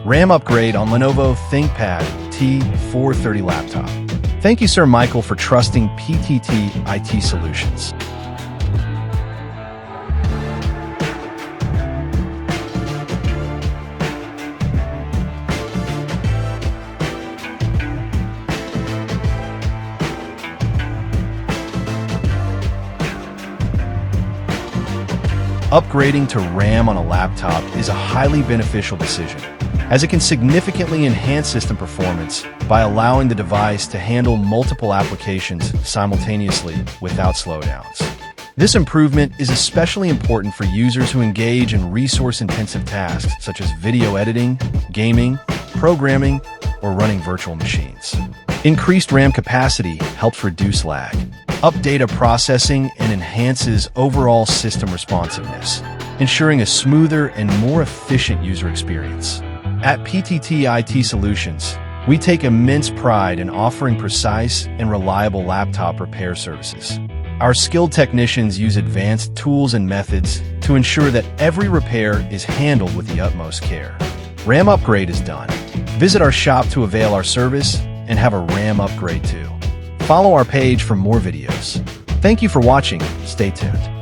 RAM upgrade on Lenovo ThinkPad T430 laptop. Thank you, Sir Michael, for trusting PTT IT Solutions. Upgrading to RAM on a laptop is a highly beneficial decision, as it can significantly enhance system performance by allowing the device to handle multiple applications simultaneously without slowdowns. This improvement is especially important for users who engage in resource-intensive tasks such as video editing, gaming, programming, or running virtual machines. Increased RAM capacity helps reduce lag, up data processing, and enhances overall system responsiveness, ensuring a smoother and more efficient user experience. At PTT IT Solutions, we take immense pride in offering precise and reliable laptop repair services. Our skilled technicians use advanced tools and methods to ensure that every repair is handled with the utmost care. RAM upgrade is done. Visit our shop to avail our service and have a RAM upgrade too. Follow our page for more videos. Thank you for watching. Stay tuned.